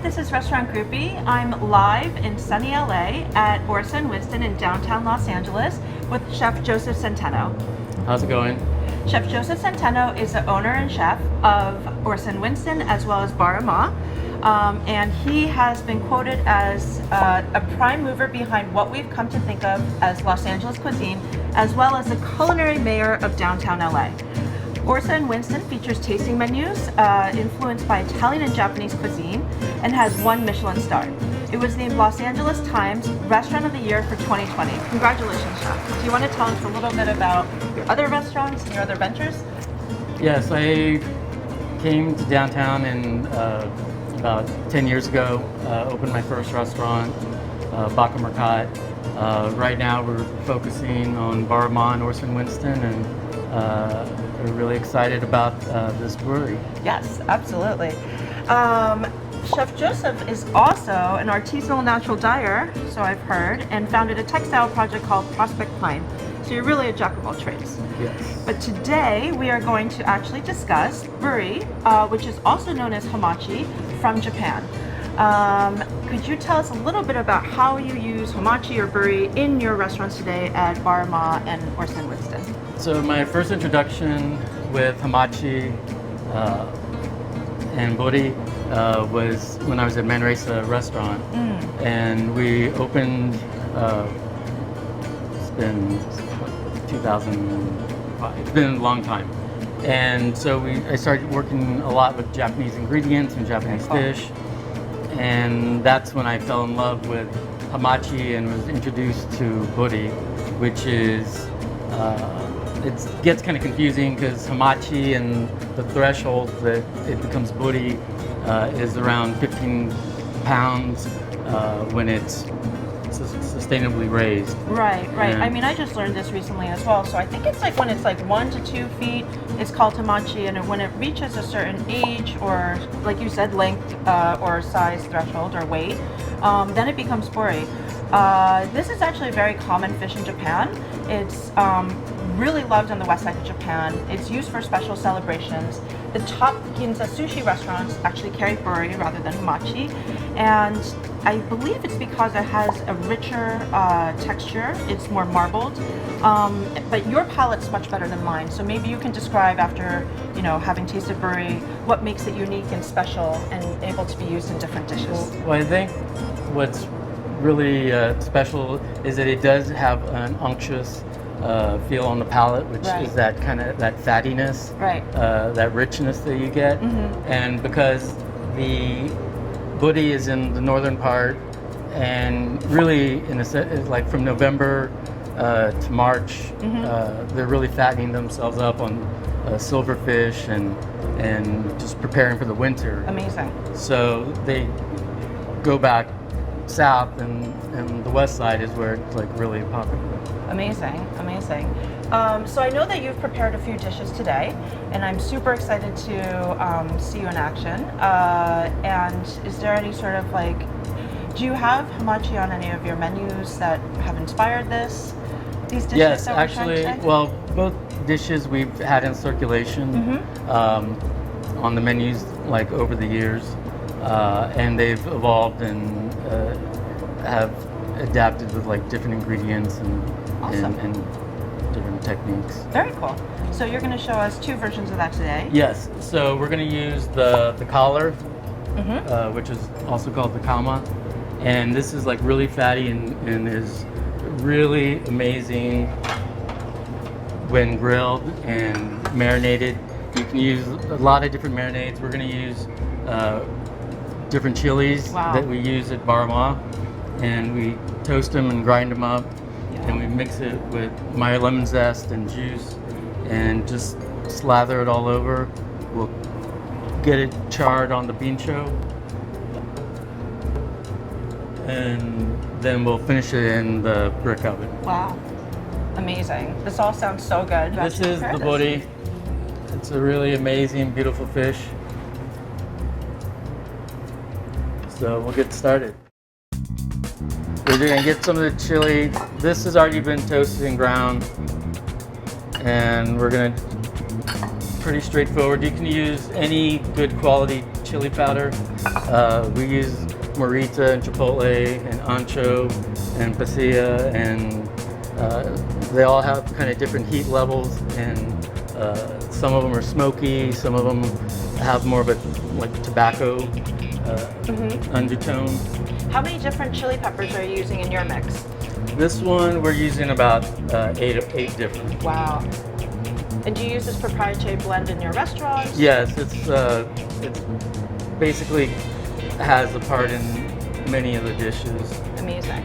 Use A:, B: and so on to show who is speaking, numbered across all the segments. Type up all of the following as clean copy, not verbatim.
A: this is Restaurant Groupie. I'm live in sunny LA at Orson Winston in downtown Los Angeles with Chef Joseph Centeno.
B: How's it going?
A: Chef Joseph Centeno is the owner and chef of Orson Winston as well as Buri. And he has been quoted as a prime mover behind what we've come to think of as Los Angeles cuisine, as well as the culinary mayor of downtown LA. Orson Winston features tasting menus influenced by Italian and Japanese cuisine and has 1 Michelin star. It was named Los Angeles Times Restaurant of the Year for 2020. Congratulations, Chef. Do you want to tell us a little bit about your other restaurants and your other ventures?
B: Yes, I came to downtown and about 10 years ago, opened my first restaurant, Baca Mercat. Right now we're focusing on Buri and Orson Winston, and we're really excited about this brewery.
A: Yes, absolutely. Chef Joseph is also an artisanal natural dyer, so I've heard, and founded a textile project called Prospect Pine. So you're really a jack of all trades.
B: Yes.
A: But today we are going to actually discuss Buri, which is also known as hamachi, from Japan. Could you tell us a little bit about how you use hamachi or Buri in your restaurants today at Buri and Orson Winston?
B: So my first introduction with hamachi and Buri was when I was at Manresa restaurant, and we opened. It's been 2005. It's been a long time, and so I started working a lot with Japanese ingredients and Japanese fish, and that's when I fell in love with hamachi and was introduced to Buri, which is. It gets kind of confusing because hamachi and the threshold that it becomes Buri is around 15 pounds when it's sustainably raised.
A: Right.
B: And
A: I mean, I just learned this recently as well. So I think it's like when it's like 1 to 2 feet, it's called hamachi, and when it reaches a certain age or, like you said, length or size threshold or weight, then it becomes Buri. This is actually a very common fish in Japan. It's really loved on the west side of Japan. It's used for special celebrations. The top Ginza sushi restaurants actually carry Buri rather than hamachi, and I believe it's because it has a richer texture. It's more marbled, but your palate's much better than mine. So maybe you can describe, after having tasted Buri, what makes it unique and special and able to be used in different dishes.
B: Well, I think what's really special is that it does have an unctuous feel on the palate, which is that kind of that fattiness, that richness that you get, and because the Buri is in the northern part, and really like from November to March, they're really fattening themselves up on silverfish and just preparing for the winter.
A: Amazing.
B: So they go back south, and the west side is where it's like really popular.
A: Amazing. So I know that you've prepared a few dishes today, and I'm super excited to see you in action. And is there any sort of do you have hamachi on any of your menus that have inspired these dishes?
B: Yes,
A: that we're
B: actually,
A: trying today?
B: well, both dishes we've had in circulation on the menus over the years, and they've evolved and have adapted with different ingredients and different techniques.
A: Very cool. So you're going to show us 2 versions of that today.
B: Yes. So we're going to use the collar, which is also called the kama, and this is really fatty and is really amazing when grilled and marinated. You can use a lot of different marinades. We're going to use different chilies that we use at Buri, and we toast them and grind them up, and we mix it with Meyer lemon zest and juice, and just slather it all over. We'll get it charred on the bincho, and then we'll finish it in the brick oven.
A: Wow, amazing. This all sounds so good.
B: This is the Buri. It's a really amazing, beautiful fish. So we'll get started. We're going to get some of the chili. This has already been toasted and ground, and we're going to pretty straightforward. You can use any good quality chili powder. We use morita and chipotle and ancho and pasilla, and they all have kind of different heat levels, and some of them are smoky, some of them have more of a like tobacco undertone.
A: How many different chili peppers are you using in your mix?
B: This one we're using about eight different.
A: Wow. And do you use this proprietary blend in your restaurants?
B: Yes, it's basically has a part in many of the dishes.
A: Amazing.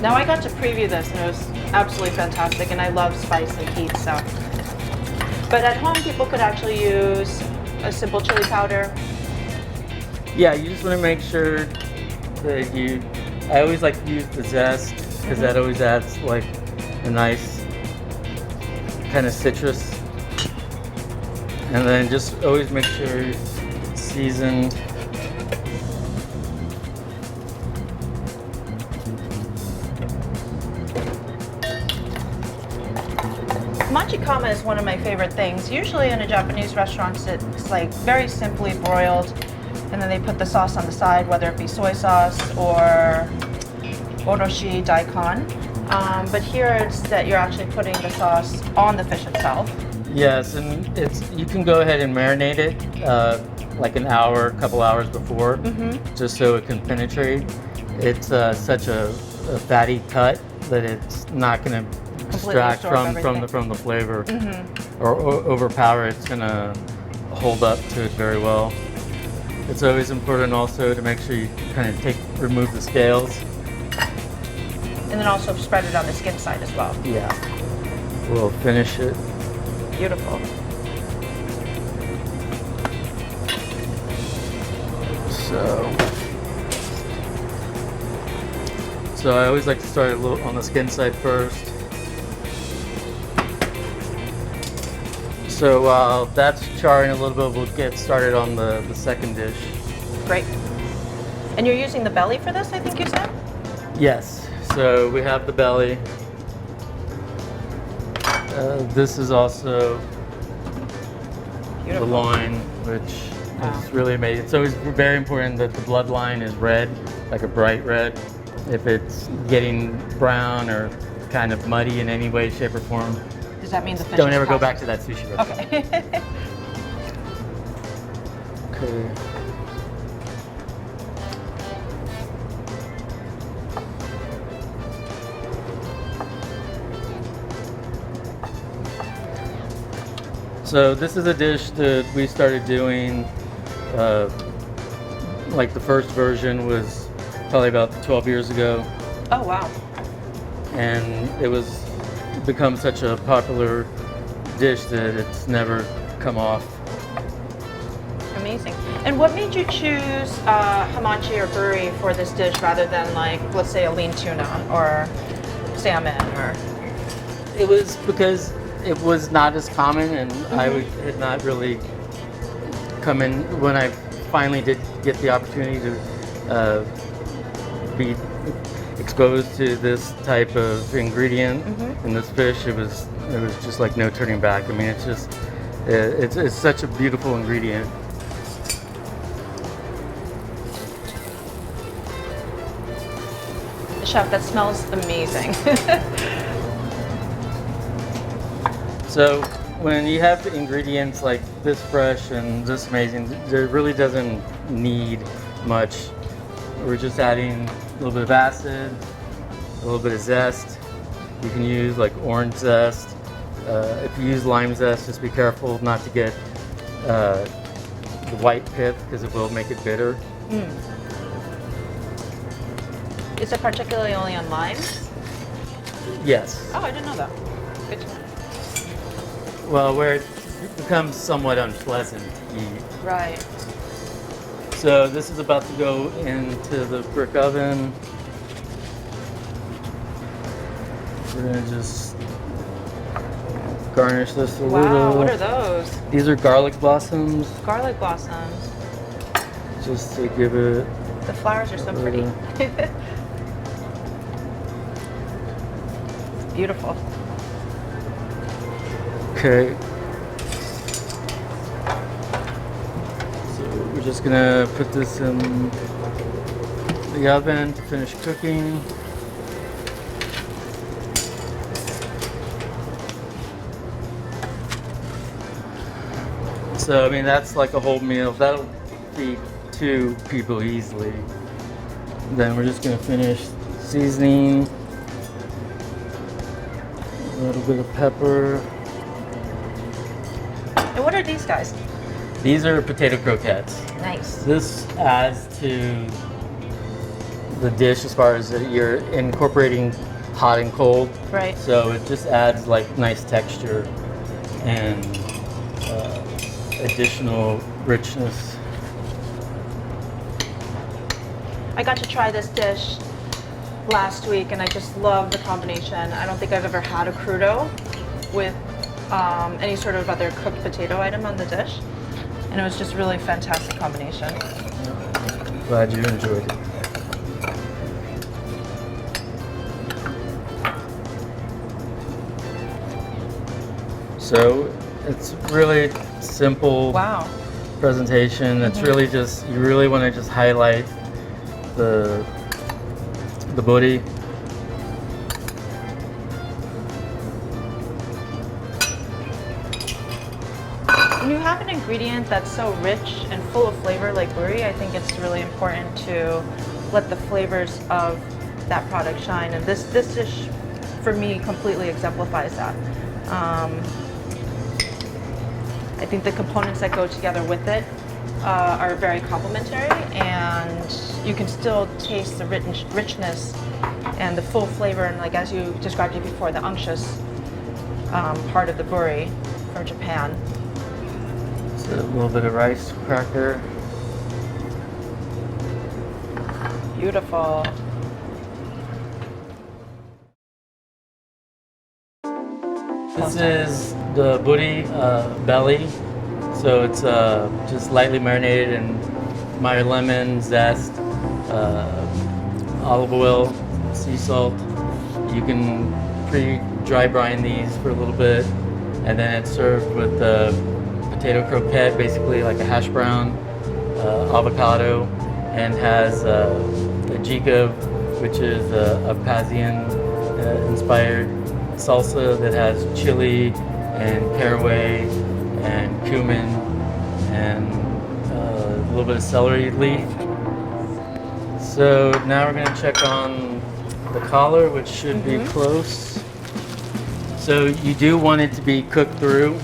A: Now I got to preview this and it was absolutely fantastic, and I love spice and heat, so. But at home people could actually use a simple chili powder.
B: Yeah, you just want to make sure that I always like to use the zest because that always adds like a nice kind of citrus. And then just always make sure it's seasoned.
A: Machikama is one of my favorite things. Usually in a Japanese restaurant, it's like very simply broiled, and then they put the sauce on the side, whether it be soy sauce or oroshi daikon. But here it's that you're actually putting the sauce on the fish itself.
B: Yes, and you can go ahead and marinate it like an hour, a couple hours before, just so it can penetrate. It's such a fatty cut that it's not going to distract from the flavor or overpower it. It's going to hold up to it very well. It's always important also to make sure you kind of remove the scales.
A: And then also spread it on the skin side as well.
B: Yeah. We'll finish it.
A: Beautiful.
B: So I always like to start a little on the skin side first. So while that's charring a little bit, we'll get started on the second dish.
A: Great. And you're using the belly for this, I think you said?
B: Yes. So we have the belly. This is also
A: Beautiful.
B: the loin, which is really amazing. It's always very important that the bloodline is red, like a bright red. If it's getting brown or kind of muddy in any way, shape, or form,
A: Does that mean the fish
B: don't
A: is
B: ever go
A: toxic?
B: back to that sushi restaurant.
A: Okay.
B: Okay. So this is a dish that we started doing, like the first version was probably about 12 years ago.
A: Oh, wow.
B: And it was become such a popular dish that it's never come off.
A: Amazing. And what made you choose hamachi or buri for this dish rather than, like, let's say a lean tuna or salmon or?
B: It was because it was not as common, and had not really come in when I finally did get the opportunity to be exposed to this type of ingredient in this fish. It was just like no turning back. I mean, it's just it's such a beautiful ingredient.
A: Chef, that smells amazing.
B: So when you have the ingredients like this fresh and this amazing, there really doesn't need much. We're just adding a little bit of acid, a little bit of zest. You can use like orange zest. If you use lime zest, just be careful not to get the white pith because it will make it bitter.
A: Is it particularly only on limes?
B: Yes.
A: Oh, I didn't know that. Good to know.
B: Well, where it becomes somewhat unpleasant to eat.
A: Right.
B: So this is about to go into the brick oven. We're gonna just garnish this a little.
A: Wow, what are those?
B: These are garlic blossoms,
A: Garlic blossoms.
B: just to give it.
A: The flowers are so pretty. Beautiful.
B: Okay. just gonna put this in the oven to finish cooking. So, I mean, that's like a whole meal. That'll feed 2 people easily. Then we're just gonna finish seasoning. A little bit of pepper.
A: And what are these guys?
B: These are potato croquettes.
A: Nice.
B: This adds to the dish as far as you're incorporating hot and cold.
A: Right.
B: So it just adds like nice texture and additional richness.
A: I got to try this dish last week and I just love the combination. I don't think I've ever had a crudo with any sort of other cooked potato item on the dish. And it was just really fantastic combination.
B: Glad you enjoyed it. So it's really simple presentation. It's really just, you really want to just highlight the buri.
A: When you have an ingredient that's so rich and full of flavor like buri, I think it's really important to let the flavors of that product shine. And this dish, for me, completely exemplifies that. I think the components that go together with it are very complementary, and you can still taste the richness and the full flavor, and like as you described it before, the unctuous part of the buri from Japan.
B: So a little bit of rice cracker.
A: Beautiful.
B: This is the buri belly. So it's just lightly marinated in Meyer lemon, zest, olive oil, sea salt. You can pre-dry brine these for a little bit, and then it's served with the potato croquette, basically like a hash brown, avocado, and has ajika, which is a Pazian inspired salsa that has chili and caraway and cumin and a little bit of celery leaf. So now we're going to check on the collar, which should be close. So you do want it to be cooked through.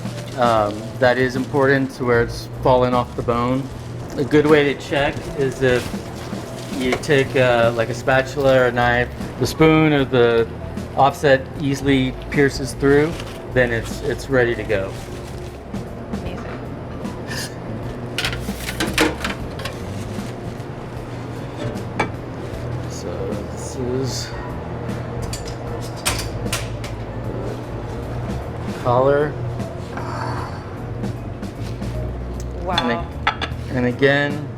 B: That is important to where it's falling off the bone. A good way to check is if you take like a spatula or a knife, the spoon or the offset easily pierces through, then it's ready to go.
A: Amazing.
B: So this is collar.
A: Wow.
B: And again,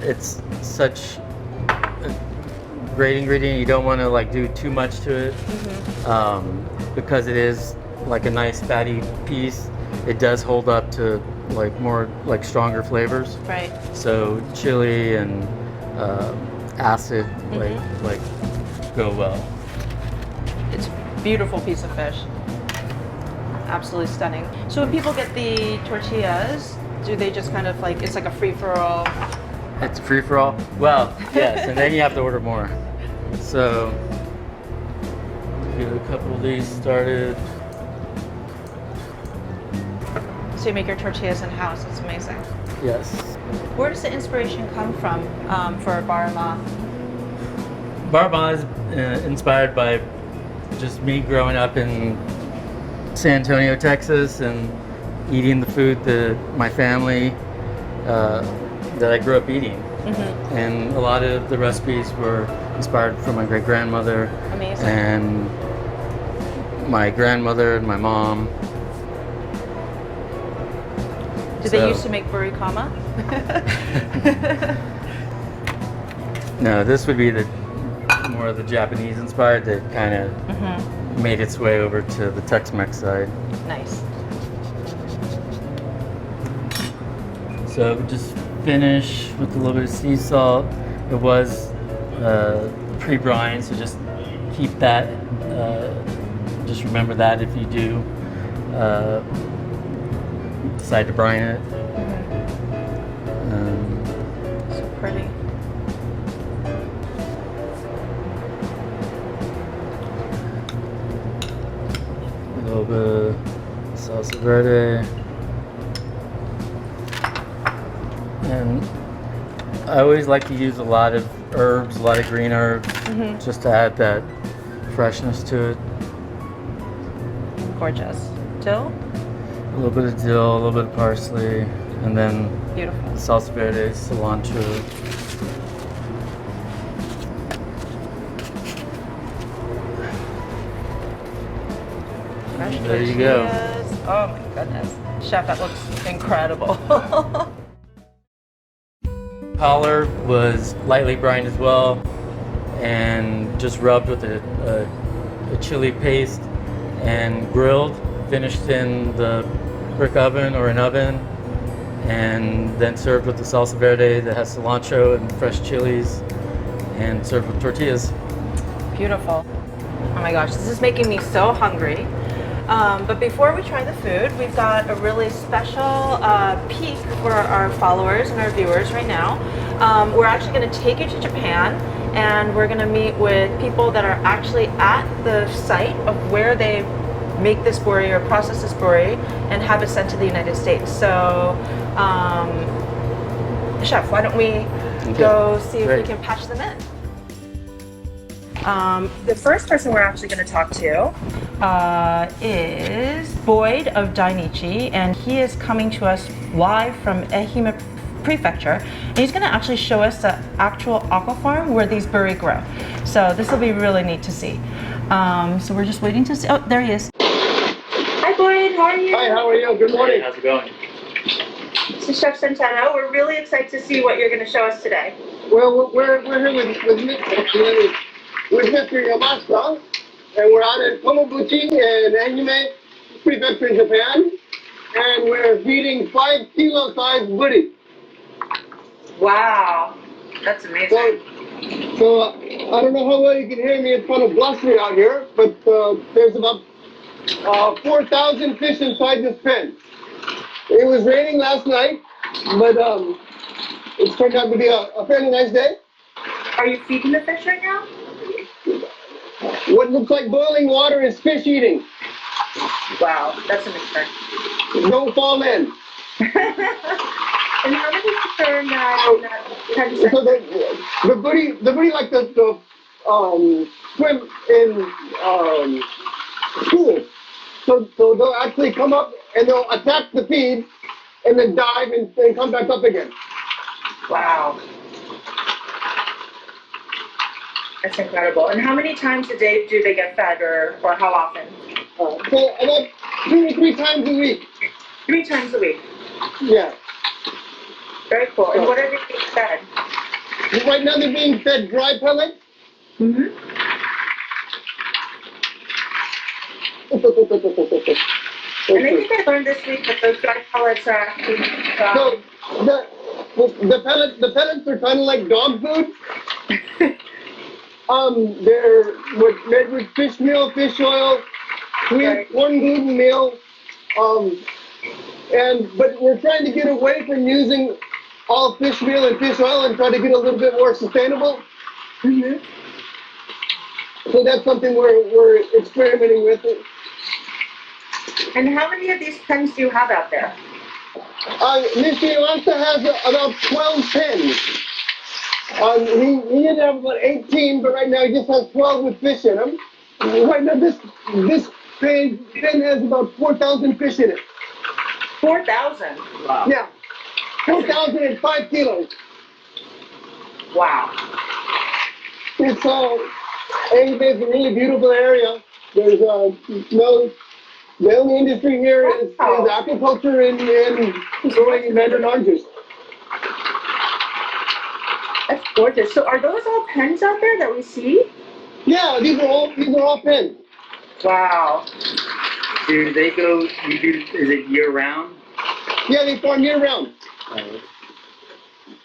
B: it's such a great ingredient. You don't want to like do too much to it because it is like a nice fatty piece. It does hold up to like more like stronger flavors.
A: Right.
B: So chili and acid like go well.
A: It's a beautiful piece of fish. Absolutely stunning. So when people get the tortillas, do they just kind of like, it's like a free-for-all?
B: It's a free-for-all? Well, yes, and then you have to order more. So, get a couple of these started.
A: So you make your tortillas in-house, it's amazing.
B: Yes.
A: Where does the inspiration come from for barma?
B: Barma is inspired by just me growing up in San Antonio, Texas, and eating the food that my family that I grew up eating. And a lot of the recipes were inspired from my great grandmother.
A: Amazing.
B: And my grandmother and my mom.
A: Did they used to make buri kama?
B: No, this would be the more of the Japanese inspired that kind of made its way over to the Tex-Mex side.
A: Nice.
B: So just finish with a little bit of sea salt. It was pre-brine, so just keep that. Just remember that if you do decide to brine it.
A: So pretty.
B: A little bit of salsa verde. And I always like to use a lot of herbs, a lot of green herbs, just to add that freshness to it.
A: Gorgeous. Dill?
B: A little bit of dill, a little bit of parsley, and then
A: Beautiful.
B: salsa verde, cilantro.
A: Fresh
B: There you go.
A: tortillas. Oh my goodness. Chef, that looks incredible.
B: Collar was lightly brined as well, and just rubbed with a chili paste and grilled, finished in the brick oven or an oven, and then served with the salsa verde that has cilantro and fresh chilies, and served with tortillas.
A: Beautiful. Oh my gosh, this is making me so hungry. But before we try the food, we've got a really special peek for our followers and our viewers right now. We're actually going to take you to Japan, and we're going to meet with people that are actually at the site of where they make this buri or process this buri and have it sent to the United States. So, Chef, why don't we go see if we can patch them in? The first person we're actually going to talk to is Boyd of Dainichi, and he is coming to us live from Ehime Prefecture. And he's going to actually show us the actual aqua farm where these buri grow. So this will be really neat to see. So we're just waiting to see. Oh, there he is. Hi, Boyd. How are you?
C: Hi, how are you? Good morning.
B: How's it going?
A: This is Chef Centeno. We're really excited to see what you're going to show us today.
C: Well, we're here with Mr. Yamasa, and we're out at Tomobuchi in Ehime Prefecture in Japan, and we're feeding 5 kilo sized buri.
A: Wow, that's amazing.
C: So I don't know how well you can hear me. It's kind of blustery out here, but there's about 4,000 fish inside this pen. It was raining last night, but it's turned out to be a fairly nice day.
A: Are you feeding the fish right now?
C: What looks like boiling water is fish eating.
A: Wow, that's amazing.
C: Don't fall in.
A: And how many fish are in that 10
C: So the buri like to swim in schools. So they'll actually come up and they'll attack the feed and then dive and come back up again.
A: Wow. That's incredible. And how many times a day do they get fed, or how often?
C: So about 2 or 3 times a week.
A: 3 times a week.
C: Yeah.
A: Very cool. And what are they being fed?
C: Right now they're being fed dry pellets.
A: Mm-hmm. And I think I learned this week that those dry pellets are actually.
C: So the pellets are kind of like dog food. They're made with fish meal, fish oil, sweet corn gluten meal, but we're trying to get away from using all fish meal and fish oil and try to get a little bit more sustainable.
A: Mm-hmm.
C: So that's something we're experimenting with.
A: And how many of these pens do you have out there?
C: Mr. Iwasa has about 12 pens. He did have about 18, but right now he just has 12 with fish in them. Right now this pen has about 4,000 fish in it.
A: 4,000?
B: Wow.
C: Yeah. 4,005 kilos.
A: Wow.
C: It's it's a really beautiful area. There's the only industry here is aquaculture and growing mandarin oranges.
A: That's gorgeous. So are those all pens out there that we see?
C: Yeah, these are all pens.
A: Wow.
B: Do they go? Is it year round?
C: Yeah, they farm year round.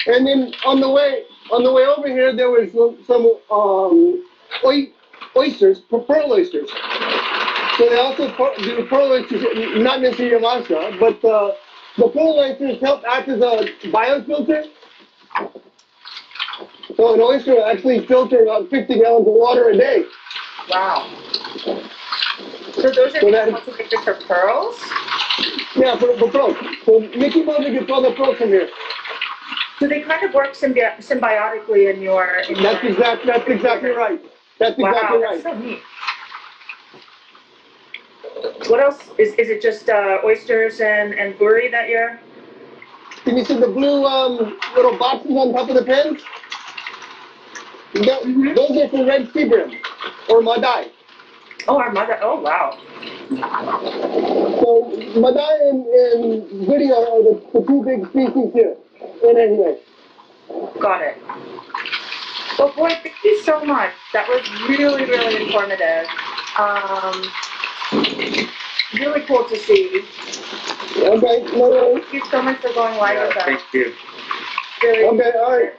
C: And then on the way over here, there was some oysters, pearl oysters. So they also do pearl oysters, not necessarily lobster, but the pearl oysters help act as a biofilter. So an oyster will actually filter about 50 gallons of water a day.
A: Wow. So those are cultivated for pearls?
C: Yeah, for pearls. So Mickey Mouse gets all the pearls from here.
A: So they kind of work symbiotically in your.
C: That's exactly right. That's exactly right.
A: That's so neat. What else? Is it just oysters and buri that you're?
C: Can you see the blue little boxes on top of the pens? Those are for red sea bream or madai.
A: Oh, our mother. Oh, wow.
C: So madai and buri are the two big species here in anyway.
A: Got it. Well, boy, thank you so much. That was really, really informative. Really cool to see.
C: Okay, no worries.
A: Thank you so much for going live with us.
B: Thank you.
A: Really
C: Okay, all right.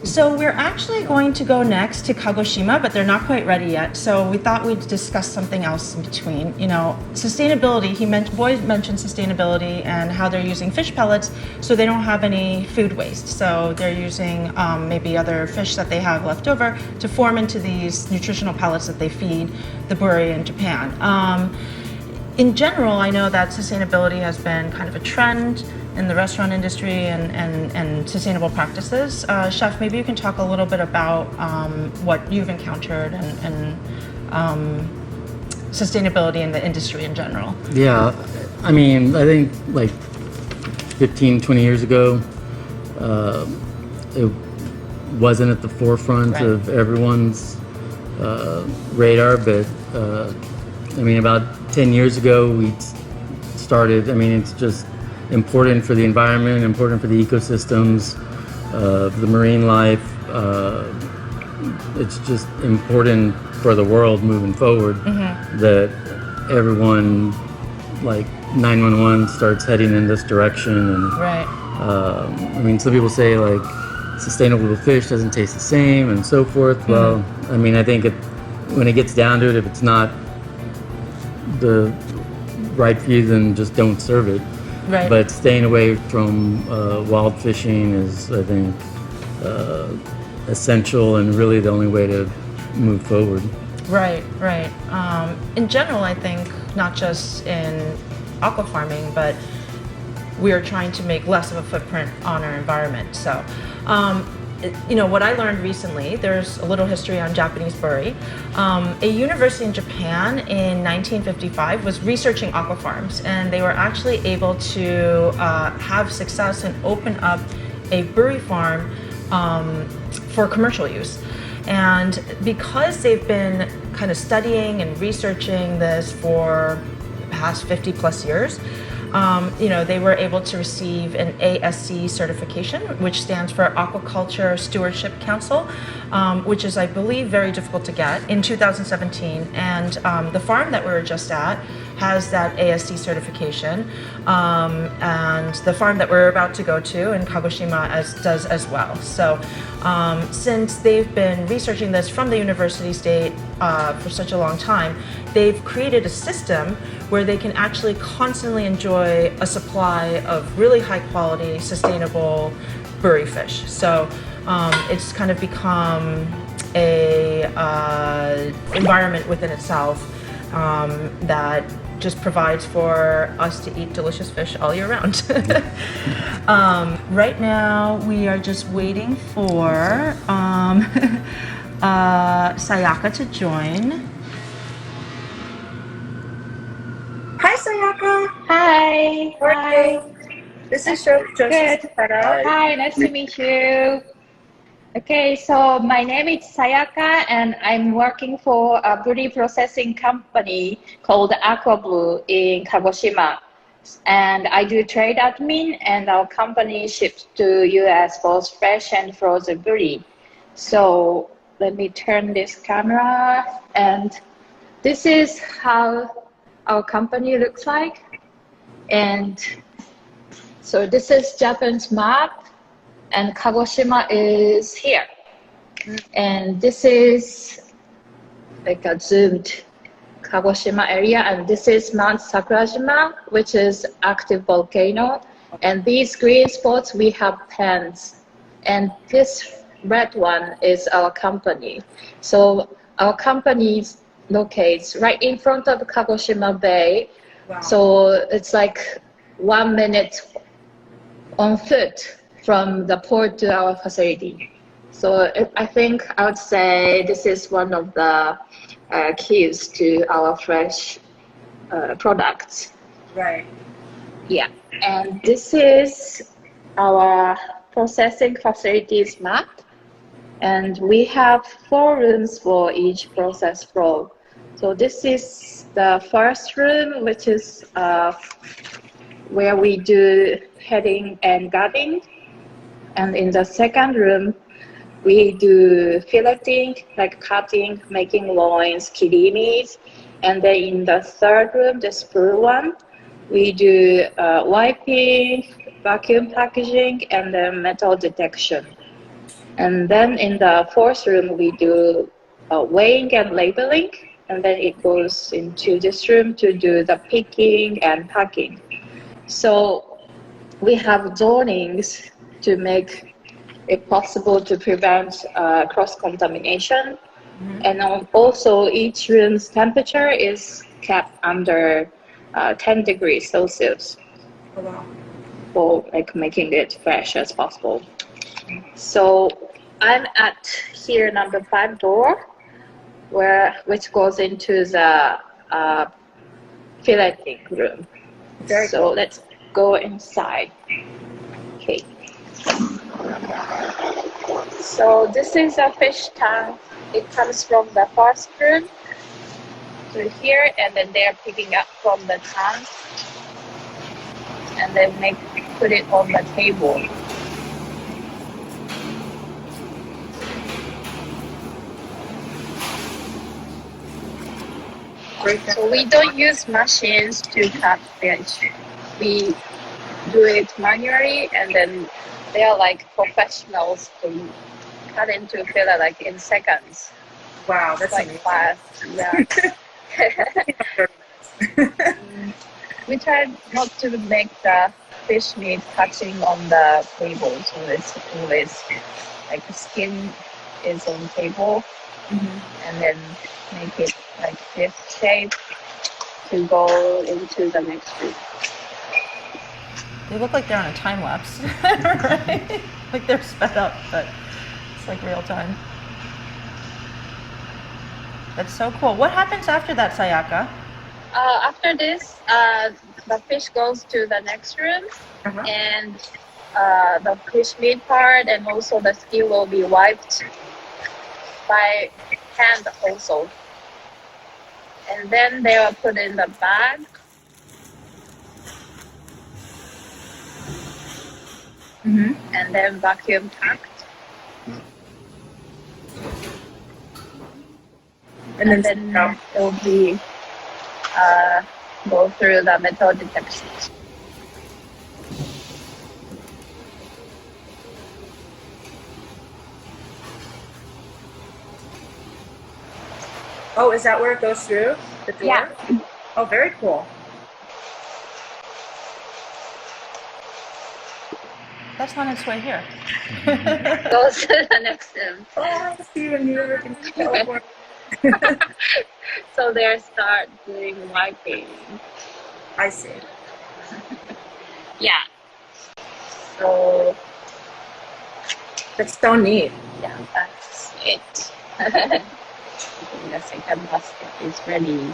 A: So we're actually going to go next to Kagoshima, but they're not quite ready yet. So we thought we'd discuss something else in between. You know, sustainability. Boy mentioned sustainability and how they're using fish pellets so they don't have any food waste. So they're using maybe other fish that they have left over to form into these nutritional pellets that they feed the buri in Japan. In general, I know that sustainability has been kind of a trend in the restaurant industry and sustainable practices. Chef, maybe you can talk a little bit about what you've encountered and sustainability in the industry in general.
B: Yeah, I mean, I think like 15, 20 years ago, it wasn't at the forefront of everyone's radar, but I mean, about 10 years ago, we started, I mean, it's just important for the environment, important for the ecosystems, the marine life. It's just important for the world moving forward that everyone, like 911, starts heading in this direction. And I mean, some people say like sustainable fish doesn't taste the same and so forth. Well, I mean, I think when it gets down to it, if it's not the right for you, then just don't serve it. But staying away from wild fishing is, I think, essential and really the only way to move forward. Right.
A: In general, I think not just in aqua farming, but we are trying to make less of a footprint on our environment. So, you know, what I learned recently, there's a little history on Japanese buri. A university in Japan in 1955 was researching aqua farms, and they were actually able to have success and open up a buri farm for commercial use. And because they've been kind of studying and researching this for the past 50 plus years, you know, they were able to receive an ASC certification, which stands for Aquaculture Stewardship Council, which is, I believe, very difficult to get, in 2017. And the farm that we were just at has that ASC certification, and the farm that we're about to go to in Kagoshima does as well. So since they've been researching this from the university state for such a long time, they've created a system where they can actually constantly enjoy a supply of really high quality, sustainable buri fish. So it's kind of become a environment within itself that just provides for us to eat delicious fish all year round. Right now, we are just waiting for Sayaka to join. Hi, Sayaka.
D: Hi.
A: How are you? This is Joseph.
D: Good. Hi, nice to meet you. Okay, so my name is Sayaka, and I'm working for a buri processing company called Aquablue in Kagoshima. And I do trade admin, and our company ships to US both fresh and frozen buri. So let me turn this camera, and this is how our company looks like. And So this is Japan's map, and Kagoshima is here. And this is like a zoomed Kagoshima area, and this is Mount Sakurajima, which is active volcano. And these green spots, we have pens. And this red one is our company. So our company locates right in front of Kagoshima Bay.
A: Wow.
D: So it's like 1 minute on foot from the port to our facility. So I think I would say this is one of the keys to our fresh products.
A: Right.
D: Yeah, and this is our processing facilities map. And we have 4 rooms for each process flow. So this is the first room, which is where we do heading and gutting. And in the second room, we do filleting, like cutting, making loins, kirimis. And then in the third room, the blue one, we do wiping, vacuum packaging, and then metal detection. And then in the fourth room, we do weighing and labeling. And then it goes into this room to do the picking and packing. So we have zonings to make it possible to prevent cross-contamination. And also each room's temperature is kept under 10 degrees Celsius for like making it fresh as possible. So I'm at here number 5 door, which goes into the filleting room. So let's go inside. Okay. So this is a fish tank. It comes from the first room to here, and then they're picking up from the tank, and then put it on the table. So we don't use machines to cut fish. We do it manually, and then they are like professionals to cut into fillet like in seconds.
A: Wow, that's
D: like
A: amazing.
D: fast. Yeah. We try not to make the fish meat touching on the table, so it's always like the skin is on table, and then make it like this shape to go into the next room.
A: They look like they're on a time lapse, right? Like they're sped up, but it's like real time. That's so cool. What happens after that, Sayaka?
D: After this, the fish goes to the next room, and the fish meat part and also the skin will be wiped by hand also. And then they are put in the bag. And then vacuum packed. And then it will be go through the metal detection.
A: Oh, is that where it goes through the door?
D: Yeah.
A: Oh, very cool. That's on its way here.
D: Goes to the next room.
A: Oh, I see you in New York and California.
D: So they start doing wiping.
A: I see.
D: Yeah. So
A: That's so neat.
D: yeah, that's it. The second basket is ready.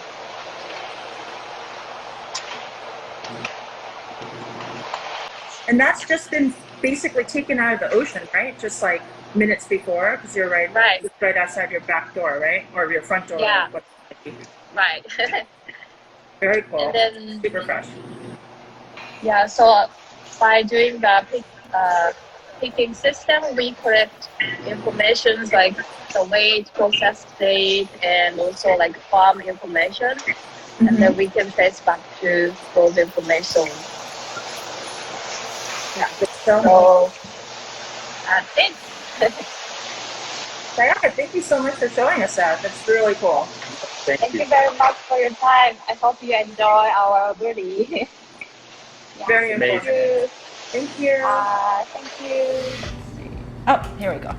A: And that's just been basically taken out of the ocean, right? Just like minutes before, because you're right outside your back door, right? Or your front door.
D: Yeah.
A: Or
D: Right.
A: very cool.
D: And then
A: Super fresh.
D: yeah, so by doing the picking system, we collect information like the weight, process date, and also like farm information, and then we can trace back to those information. Yeah. So that's it.
A: Sayaka, thank you so much for showing us that. That's really cool.
D: Thank you very much for your time. I hope you enjoy our booty.
A: Very
D: Thank
A: informative.
D: you.
A: Thank you.
D: Thank you.
A: Oh, here we go.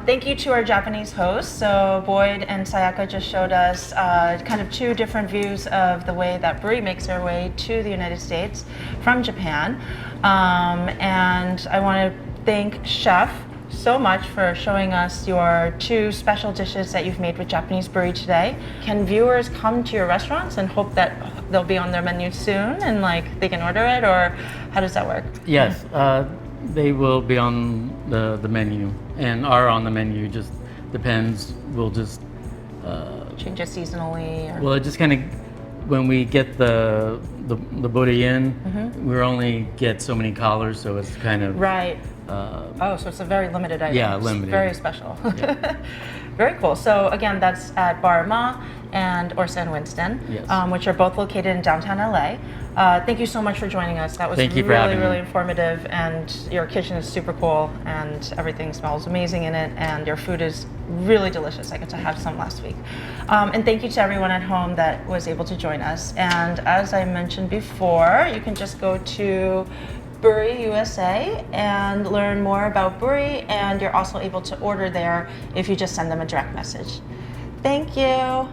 A: Thank you to our Japanese hosts. So Boyd and Sayaka just showed us kind of two different views of the way that Buri makes her way to the United States from Japan. And I want to thank Chef so much for showing us your two special dishes that you've made with Japanese Buri today. Can viewers come to your restaurants and hope that they'll be on their menu soon and like they can order it, or how does that work?
B: Yes, they will be on the menu and are on the menu. Just depends. We'll just
A: Change it seasonally? Or...
B: well, it just kind of when we get the buri in, we only get so many collars, so it's kind of
A: Right. Oh, so it's a very limited item.
B: Yeah,
A: It's
B: limited.
A: very special.
B: Yeah.
A: Very cool. So again, that's at Bar Ma and Orsa and Winston,
B: Yes.
A: which are both located in downtown LA. Thank you so much for joining us. That was
B: Thank you for
A: really,
B: having me.
A: really informative, and your kitchen is super cool, and everything smells amazing in it, and your food is really delicious. I got to have some last week. And thank you to everyone at home that was able to join us. And as I mentioned before, you can just go to Buri USA and learn more about Buri, and you're also able to order there if you just send them a direct message. Thank you.